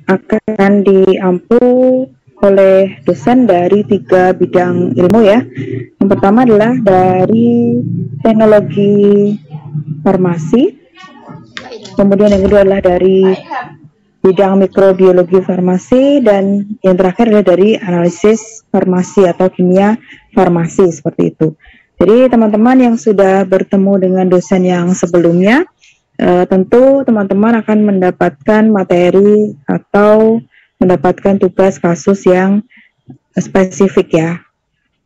akan diampu oleh dosen dari 3 bidang ilmu ya. Yang pertama adalah dari teknologi farmasi, kemudian yang kedua adalah dari bidang mikrobiologi farmasi, dan yang terakhir adalah dari analisis farmasi atau kimia farmasi, seperti itu. Jadi teman-teman yang sudah bertemu dengan dosen yang sebelumnya, tentu teman-teman akan mendapatkan materi atau mendapatkan tugas kasus yang spesifik ya.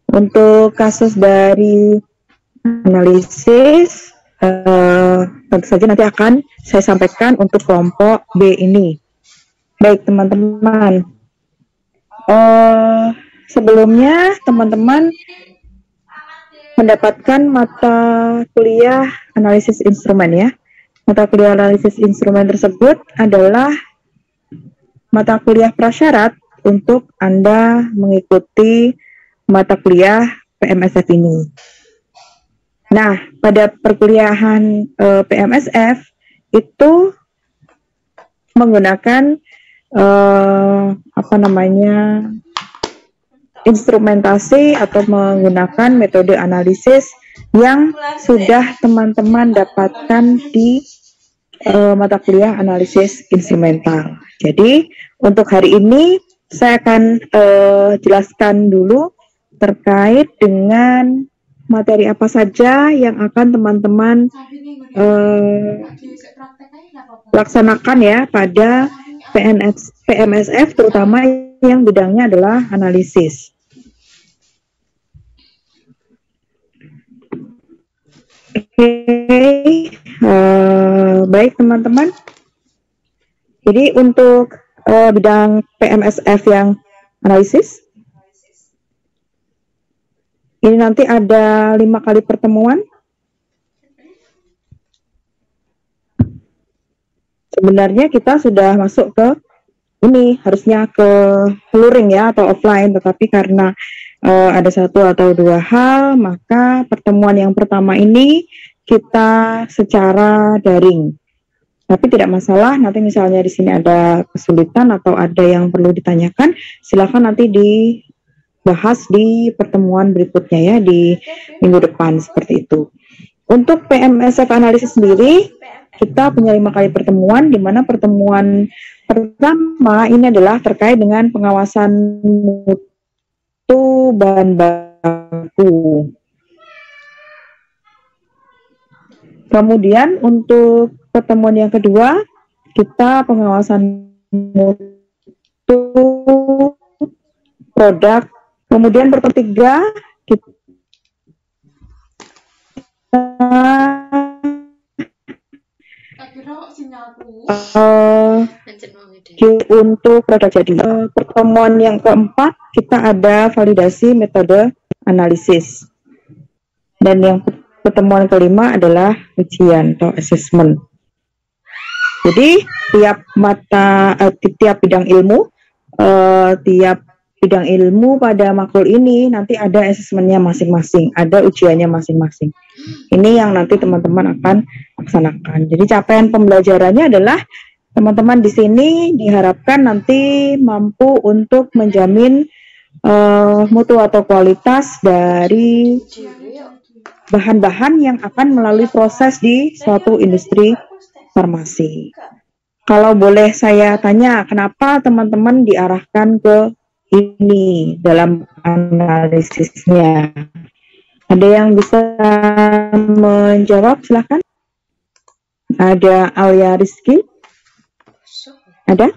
Untuk kasus dari analisis, tentu saja nanti akan saya sampaikan untuk kelompok B ini. Baik teman-teman, sebelumnya teman-teman mendapatkan mata kuliah analisis instrumen ya. Mata kuliah analisis instrumen tersebut adalah mata kuliah prasyarat untuk Anda mengikuti mata kuliah PMSF ini. Nah, pada perkuliahan PMSF itu menggunakan instrumentasi atau menggunakan metode analisis yang sudah teman-teman dapatkan di mata kuliah analisis instrumental. Jadi untuk hari ini saya akan jelaskan dulu terkait dengan materi apa saja yang akan teman-teman laksanakan ya pada PMSF, terutama yang bidangnya adalah analisis. Baik teman-teman. Jadi untuk bidang PMSF yang analisis, ini nanti ada 5 kali pertemuan. Sebenarnya kita sudah masuk ke ini, harusnya ke luring ya atau offline, tetapi karena ada 1 atau 2 hal, maka pertemuan yang pertama ini kita secara daring. Tapi tidak masalah, nanti misalnya di sini ada kesulitan atau ada yang perlu ditanyakan, silakan nanti dibahas di pertemuan berikutnya ya, di minggu depan, seperti itu. Untuk PMSF analisis sendiri, kita punya 5 kali pertemuan, di mana pertemuan pertama ini adalah terkait dengan pengawasan mutu bahan baku. Kemudian untuk pertemuan yang kedua, kita pengawasan mutu produk. Kemudian pertemuan ketiga, kita untuk produk jadi. Pertemuan yang keempat, kita ada validasi metode analisis. Dan yang pertemuan kelima adalah ujian atau assessment. Jadi tiap bidang ilmu, pada makul ini nanti ada assessmentnya masing-masing, ada ujiannya masing-masing. Ini yang nanti teman-teman akan laksanakan. Jadi capaian pembelajarannya adalah teman-teman di sini diharapkan nanti mampu untuk menjamin mutu atau kualitas dari bahan-bahan yang akan melalui proses di suatu industri farmasi. Kalau boleh saya tanya, kenapa teman-teman diarahkan ke ini dalam analisisnya? Ada yang bisa menjawab, silakan. Ada Alia Rizky? Ada?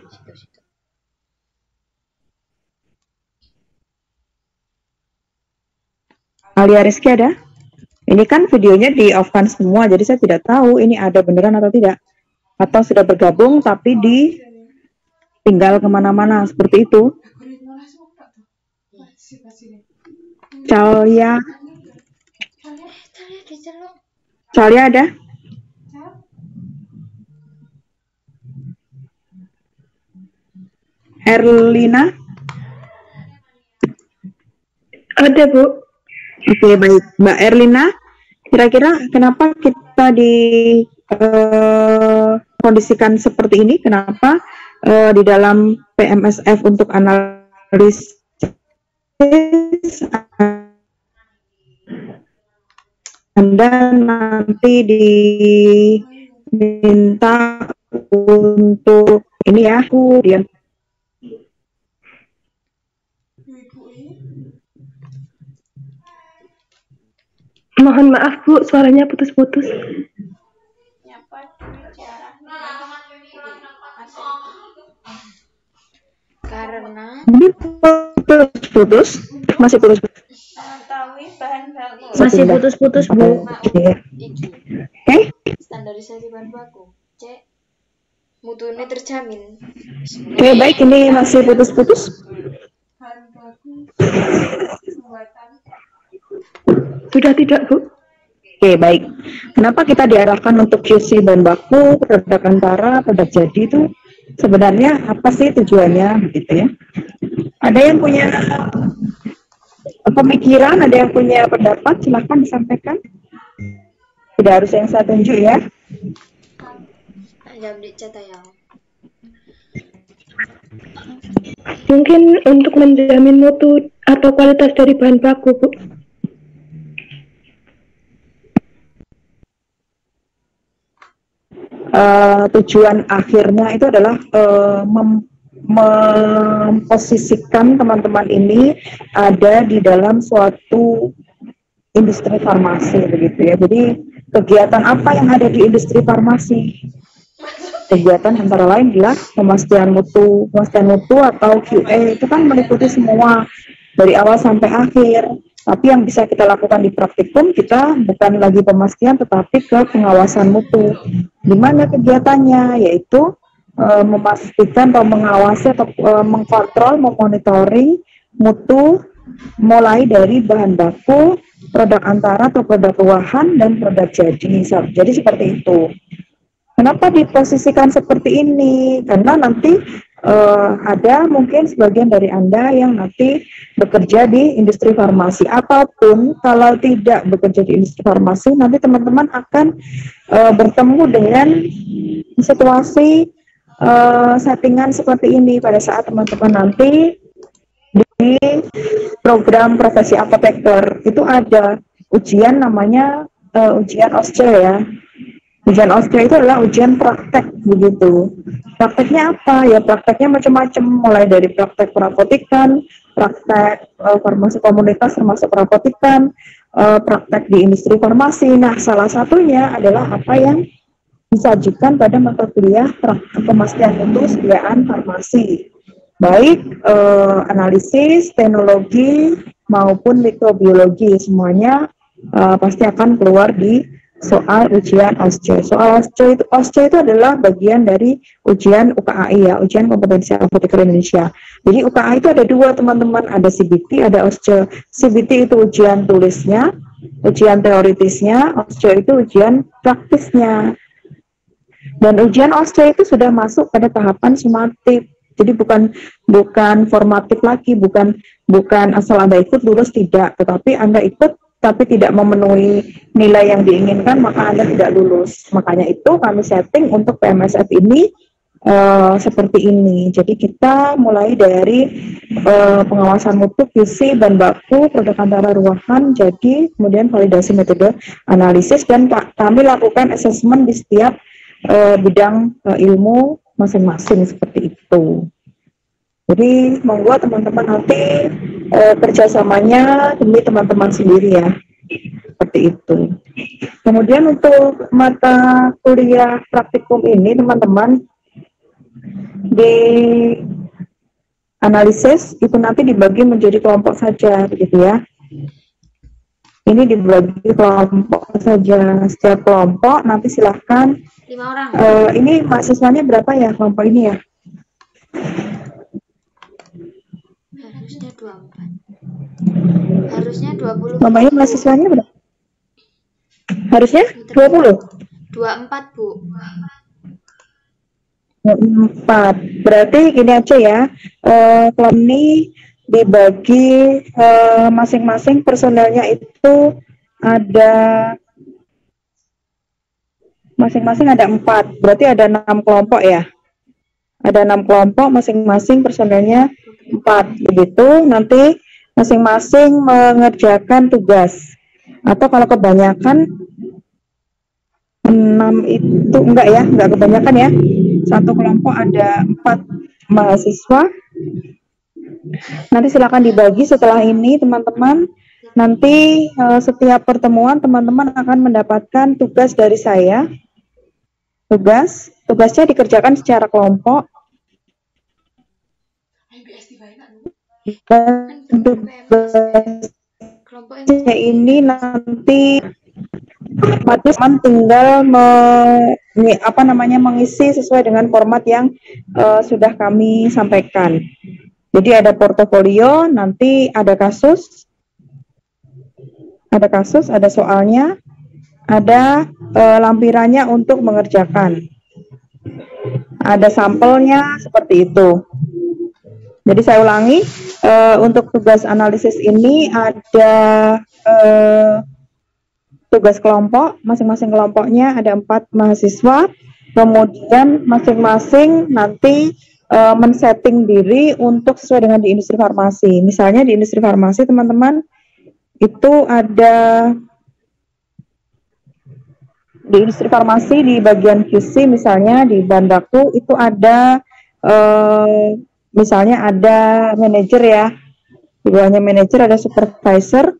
Alia Rizky ada? Ini kan videonya di off-kan semua, jadi saya tidak tahu ini ada beneran atau tidak. Atau sudah bergabung tapi tinggal kemana-mana, seperti itu. Calia ada? Erlina? Ada, Bu. Oke, baik. Mbak Erlina, kira-kira kenapa kita kondisikan seperti ini? Kenapa di dalam PMSF untuk analisis Anda nanti diminta untuk ini ya, kemudian mohon maaf Bu, suaranya putus-putus. Karena ini putus, masih putus. Masih putus-putus Bu. Oke. Standarisasi bahan baku. C. Mutunya terjamin. Oke, baik, ini masih putus-putus. Sudah tidak Bu? Oke, baik. Kenapa kita diarahkan untuk QC bahan baku, produk antara, produk jadi itu sebenarnya apa sih tujuannya, gitu ya? Ada yang punya pemikiran, ada yang punya pendapat, silahkan disampaikan. Tidak harus yang saya tunjuk ya. Jam di chat ya. Mungkin untuk menjamin mutu atau kualitas dari bahan baku Bu. Tujuan akhirnya itu adalah memposisikan teman-teman ini ada di dalam suatu industri farmasi begitu ya. Jadi kegiatan apa yang ada di industri farmasi? Kegiatan antara lain adalah pemastian mutu atau QA itu kan meliputi semua dari awal sampai akhir. Tapi yang bisa kita lakukan di praktikum, kita bukan lagi pemastian tetapi ke pengawasan mutu. Di mana kegiatannya? Yaitu memastikan atau mengawasi atau mengkontrol, memonitoring mutu mulai dari bahan baku, produk antara atau produk ruahan, dan produk jadi. Jadi seperti itu. Kenapa diposisikan seperti ini? Karena nanti ada mungkin sebagian dari Anda yang nanti bekerja di industri farmasi. Apapun, kalau tidak bekerja di industri farmasi, nanti teman-teman akan bertemu dengan situasi settingan seperti ini pada saat teman-teman nanti di program profesi apoteker. Itu ada ujian namanya ujian OSCE ya. Ujian OSCE itu adalah ujian praktek begitu. Prakteknya apa? Ya prakteknya macam-macam, mulai dari praktek perapotikan, praktek farmasi komunitas termasuk perapotikan, praktek di industri farmasi. Nah, salah satunya adalah apa yang disajikan pada mata kuliah pemastian mutu sediaan farmasi. Baik analisis, teknologi maupun mikrobiologi, semuanya pasti akan keluar di soal ujian OSCE. Soal OSCE itu adalah bagian dari ujian UKAI ya, ujian kompetensi apoteker Indonesia. Jadi UKAI itu ada dua teman-teman, ada CBT, ada OSCE. CBT itu ujian tulisnya, ujian teoritisnya, OSCE itu ujian praktisnya. Dan ujian OSCE itu sudah masuk pada tahapan sumatif. Jadi bukan formatif lagi, bukan asal Anda ikut lulus tidak, tetapi Anda ikut tapi tidak memenuhi nilai yang diinginkan, maka Anda tidak lulus. Makanya itu kami setting untuk PMSF ini seperti ini. Jadi kita mulai dari pengawasan mutu, QC, bahan baku, produk antara ruahan, jadi kemudian validasi metode analisis, dan kami lakukan assessment di setiap bidang ilmu masing-masing seperti itu. Jadi monggo teman-teman nanti kerjasamanya demi teman-teman sendiri ya, seperti itu. Kemudian untuk mata kuliah praktikum ini teman-teman di analisis itu nanti dibagi menjadi kelompok saja, begitu ya. Ini dibagi kelompok saja, setiap kelompok nanti silahkan. 5 orang. Ini mahasiswanya berapa ya kelompok ini ya? Harusnya 24. Harusnya 20. Namanya mahasiswanya berapa? Harusnya 20? 24, Bu. 4. Berarti gini aja ya. Kelompok ini dibagi masing-masing personelnya itu ada masing-masing ada 4. Berarti ada 6 kelompok ya. Ada 6 kelompok, masing-masing personelnya 4. Begitu, nanti masing-masing mengerjakan tugas. Atau kalau kebanyakan 6 itu enggak kebanyakan ya. Satu kelompok ada 4 mahasiswa. Nanti silakan dibagi setelah ini teman-teman. Nanti setiap pertemuan teman-teman akan mendapatkan tugas dari saya. Tugasnya dikerjakan secara kelompok. Dan tugasnya ini nanti teman tinggal mengisi sesuai dengan format yang sudah kami sampaikan. Jadi ada portofolio, nanti ada kasus, ada soalnya, ada lampirannya untuk mengerjakan, ada sampelnya seperti itu. Jadi saya ulangi, untuk tugas analisis ini ada tugas kelompok, masing-masing kelompoknya ada 4 mahasiswa, kemudian masing-masing nanti men-setting diri untuk sesuai dengan di industri farmasi. Misalnya di industri farmasi teman-teman itu ada di industri farmasi di bagian QC, misalnya di bahan baku itu ada misalnya ada manajer ya, di bawahnya manajer ada supervisor.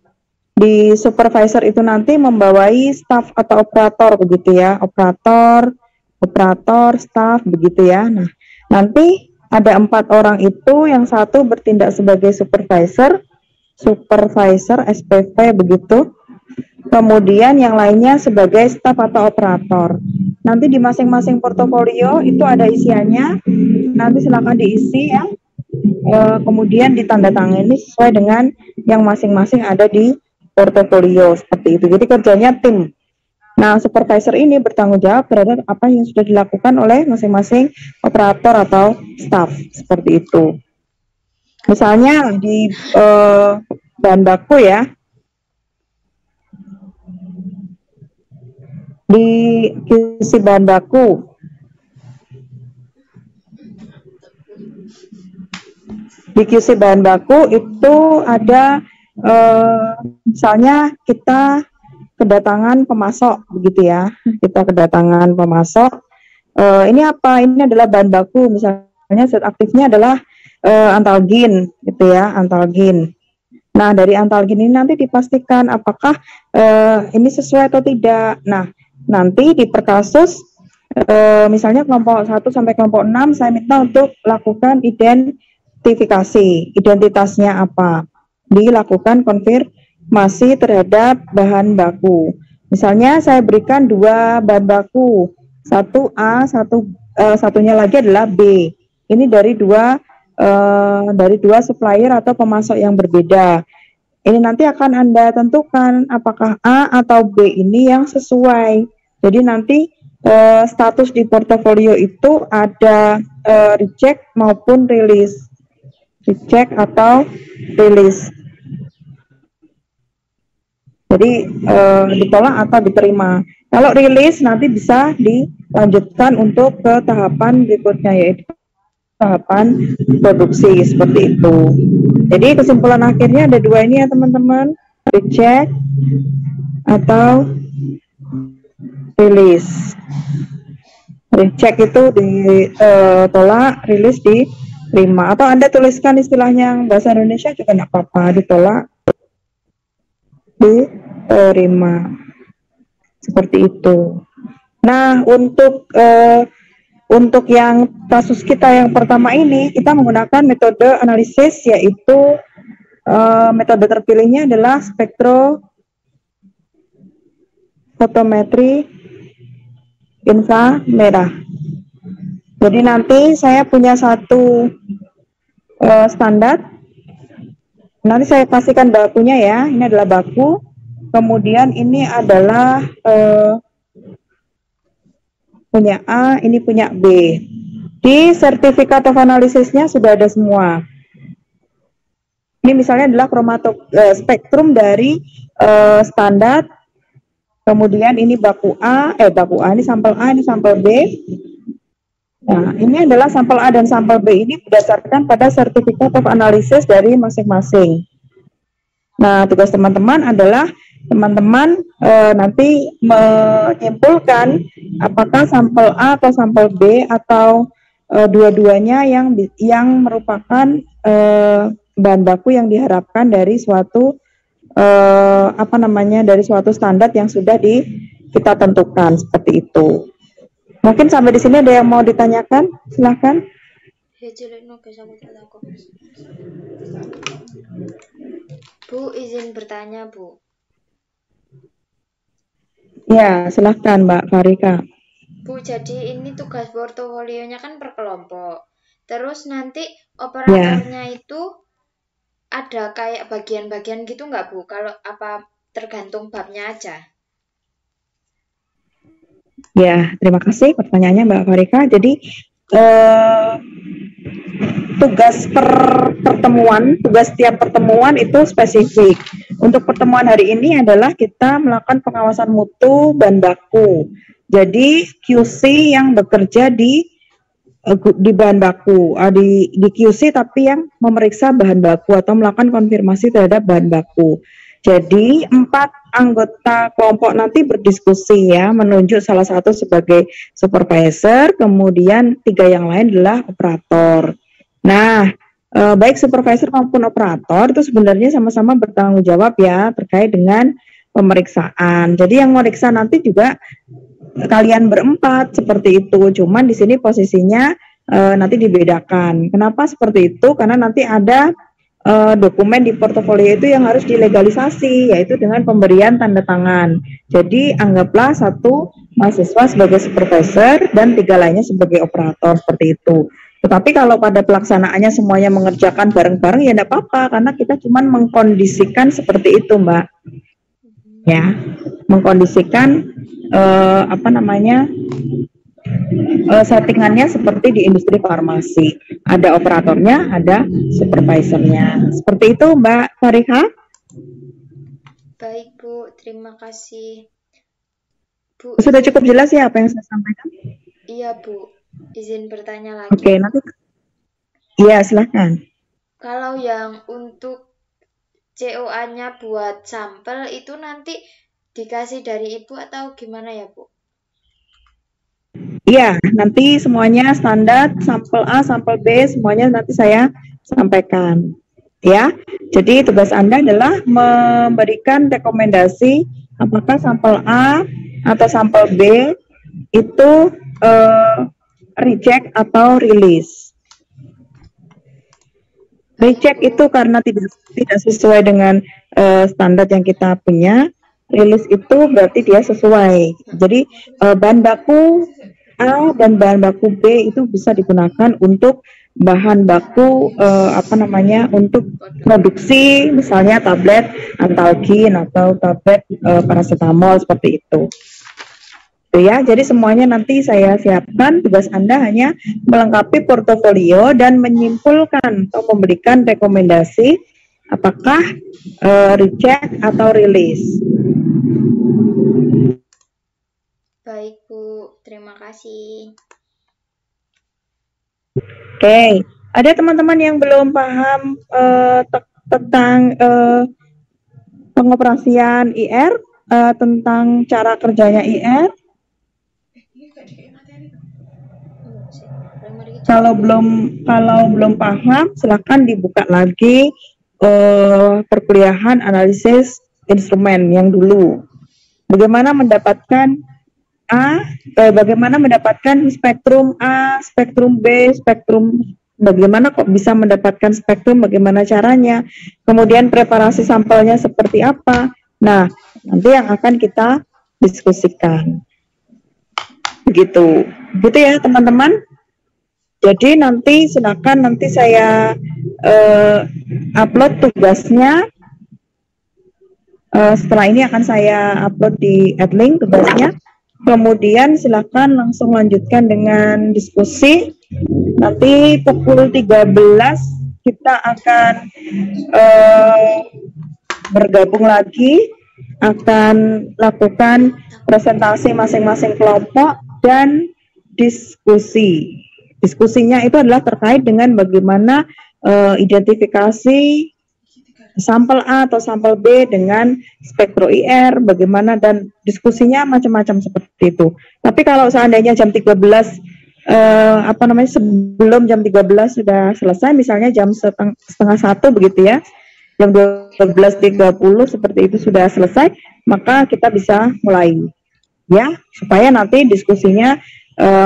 Di supervisor itu nanti membawai staff atau operator begitu ya, operator, staff begitu ya. Nah, nanti ada 4 orang itu, yang satu bertindak sebagai supervisor SPV begitu. Kemudian yang lainnya sebagai staff atau operator. Nanti di masing-masing portofolio itu ada isiannya. Nanti silakan diisi ya. Kemudian ditandatangani sesuai dengan yang masing-masing ada di portofolio seperti itu. Jadi kerjanya tim. Nah, supervisor ini bertanggung jawab terhadap apa yang sudah dilakukan oleh masing-masing operator atau staff seperti itu. Misalnya di bahan baku ya, di QC bahan baku, itu ada misalnya kita kedatangan pemasok begitu ya, ini apa, ini adalah bahan baku, misalnya zat aktifnya adalah antalgin gitu ya, antalgin. Nah, dari antalgin ini nanti dipastikan apakah ini sesuai atau tidak. Nah, nanti di perkasus misalnya kelompok 1 sampai kelompok 6 saya minta untuk lakukan identifikasi, identitasnya apa, dilakukan konfirmasi terhadap bahan baku. Misalnya saya berikan 2 bahan baku, 1 A, satunya lagi adalah B. Ini dari dua supplier atau pemasok yang berbeda. Ini nanti akan Anda tentukan apakah A atau B ini yang sesuai. Jadi nanti status di portofolio itu ada reject maupun release. Reject atau release. Jadi ditolak atau diterima. Kalau release nanti bisa dilanjutkan untuk ke tahapan berikutnya, yaitu tahapan produksi seperti itu. Jadi kesimpulan akhirnya ada 2 ini ya teman-teman, reject atau release. Reject itu ditolak, release diterima. Atau Anda tuliskan istilahnya yang bahasa Indonesia juga tidak apa-apa, ditolak, diterima. Seperti itu. Nah, untuk yang kasus kita yang pertama ini, kita menggunakan metode analisis, yaitu metode terpilihnya adalah spektrofotometri inframerah. Jadi nanti saya punya satu standar. Nanti saya pastikan bakunya ya. Ini adalah baku. Kemudian ini adalah punya A, ini punya B. Di sertifikat of analisisnya sudah ada semua. Ini misalnya adalah spektrum dari standar. Kemudian ini baku A, ini sampel A, ini sampel B. Nah, ini adalah sampel A dan sampel B ini berdasarkan pada sertifikat of analysis dari masing-masing. Nah, tugas teman-teman adalah teman-teman nanti menyimpulkan apakah sampel A atau sampel B atau dua-duanya yang merupakan bahan baku yang diharapkan dari suatu dari suatu standar yang sudah kita tentukan seperti itu. Mungkin sampai di sini ada yang mau ditanyakan, silahkan. Bu, izin bertanya, Bu. Ya, silahkan Mbak Farika. Bu, jadi ini tugas portofolionya kan per kelompok. Terus nanti operatornya itu ada kayak bagian-bagian gitu nggak, Bu? Kalau apa tergantung babnya aja? Ya, terima kasih pertanyaannya Mbak Farika. Jadi tugas tugas tiap pertemuan itu spesifik. Untuk pertemuan hari ini adalah kita melakukan pengawasan mutu bahan baku. Jadi QC yang bekerja di bahan baku, di QC tapi yang memeriksa bahan baku atau melakukan konfirmasi terhadap bahan baku. Jadi 4 anggota kelompok nanti berdiskusi ya, menunjuk salah satu sebagai supervisor, kemudian 3 yang lain adalah operator. Nah, baik supervisor maupun operator itu sebenarnya sama-sama bertanggung jawab ya terkait dengan pemeriksaan. Jadi yang memeriksa nanti juga kalian berempat seperti itu. Cuman di sini posisinya nanti dibedakan. Kenapa seperti itu? Karena nanti ada dokumen di portofolio itu yang harus dilegalisasi, yaitu dengan pemberian tanda tangan. Jadi anggaplah satu mahasiswa sebagai supervisor dan 3 lainnya sebagai operator seperti itu. Tetapi kalau pada pelaksanaannya semuanya mengerjakan bareng-bareng ya tidak apa-apa, karena kita cuma mengkondisikan seperti itu, Mbak. Ya, mengkondisikan settingannya seperti di industri farmasi. Ada operatornya, ada supervisornya. Seperti itu, Mbak Farika. Baik, Bu. Terima kasih. Bu, sudah cukup jelas ya apa yang saya sampaikan? Iya, Bu. Izin bertanya lagi. Oke, nanti. Iya, silahkan. Kalau yang untuk COA-nya buat sampel itu nanti dikasih dari Ibu atau gimana ya, Bu? Iya, nanti semuanya standar, sampel A, sampel B, semuanya nanti saya sampaikan. Ya, jadi tugas Anda adalah memberikan rekomendasi apakah sampel A atau sampel B itu reject atau release. Reject itu karena tidak sesuai dengan standar yang kita punya. Release itu berarti dia sesuai. Jadi bahan baku A dan bahan baku B itu bisa digunakan untuk bahan baku untuk produksi misalnya tablet antalgin atau tablet paracetamol seperti itu. Ya, jadi semuanya nanti saya siapkan. Tugas Anda hanya melengkapi portofolio dan menyimpulkan atau memberikan rekomendasi apakah reject atau release. Baik, Bu. Terima kasih. Oke, ada teman-teman yang belum paham tentang pengoperasian IR, tentang cara kerjanya IR? Kalau belum paham, silakan dibuka lagi perkuliahan analisis instrumen yang dulu. Bagaimana mendapatkan bagaimana mendapatkan spektrum A, spektrum B, bagaimana kok bisa mendapatkan spektrum, bagaimana caranya, kemudian preparasi sampelnya seperti apa. Nah, nanti yang akan kita diskusikan. Begitu ya teman-teman. Jadi nanti silakan nanti saya upload tugasnya. Setelah ini akan saya upload di Adlink tugasnya. Kemudian silakan langsung lanjutkan dengan diskusi. Nanti pukul 13 kita akan bergabung lagi, akan lakukan presentasi masing-masing kelompok dan diskusi. Diskusinya itu adalah terkait dengan bagaimana identifikasi sampel A atau sampel B dengan spektro IR, bagaimana, dan diskusinya macam-macam seperti itu. Tapi kalau seandainya jam 13 sebelum jam 13 sudah selesai, misalnya jam setengah satu begitu ya, jam 12.30 seperti itu sudah selesai, maka kita bisa mulai ya, supaya nanti diskusinya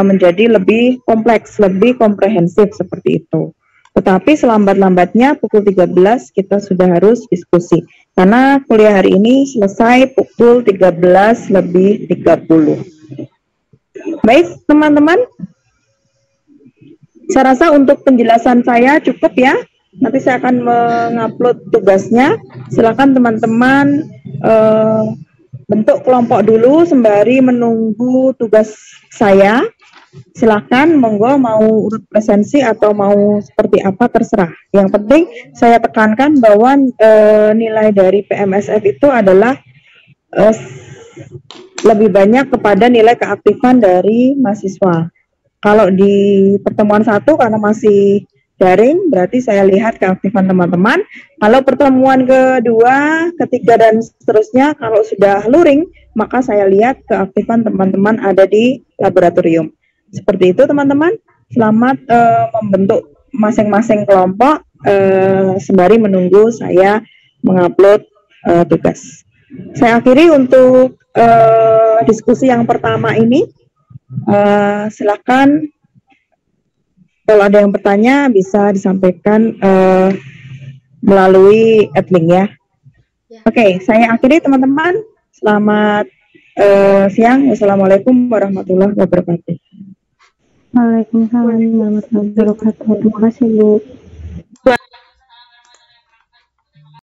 menjadi lebih kompleks, lebih komprehensif seperti itu. Tetapi selambat-lambatnya pukul 13 kita sudah harus diskusi. Karena kuliah hari ini selesai pukul 13:30. Baik, teman-teman. Saya rasa untuk penjelasan saya cukup ya. Nanti saya akan mengupload tugasnya. Silakan teman-teman bentuk kelompok dulu sembari menunggu tugas saya. Silakan, monggo mau urut presensi atau mau seperti apa terserah. Yang penting saya tekankan bahwa nilai dari PMSF itu adalah lebih banyak kepada nilai keaktifan dari mahasiswa. Kalau di pertemuan satu karena masih daring, berarti saya lihat keaktifan teman-teman. Kalau pertemuan kedua, ketiga, dan seterusnya, kalau sudah luring, maka saya lihat keaktifan teman-teman ada di laboratorium. Seperti itu teman-teman, selamat membentuk masing-masing kelompok sembari menunggu saya mengupload tugas. Saya akhiri untuk diskusi yang pertama ini. Silakan kalau ada yang bertanya bisa disampaikan melalui adlink ya. Oke, saya akhiri teman-teman. Selamat siang. Wassalamualaikum warahmatullahi wabarakatuh. Waalaikumsalam warahmatullahi wabarakatuh. Terima kasih Bu.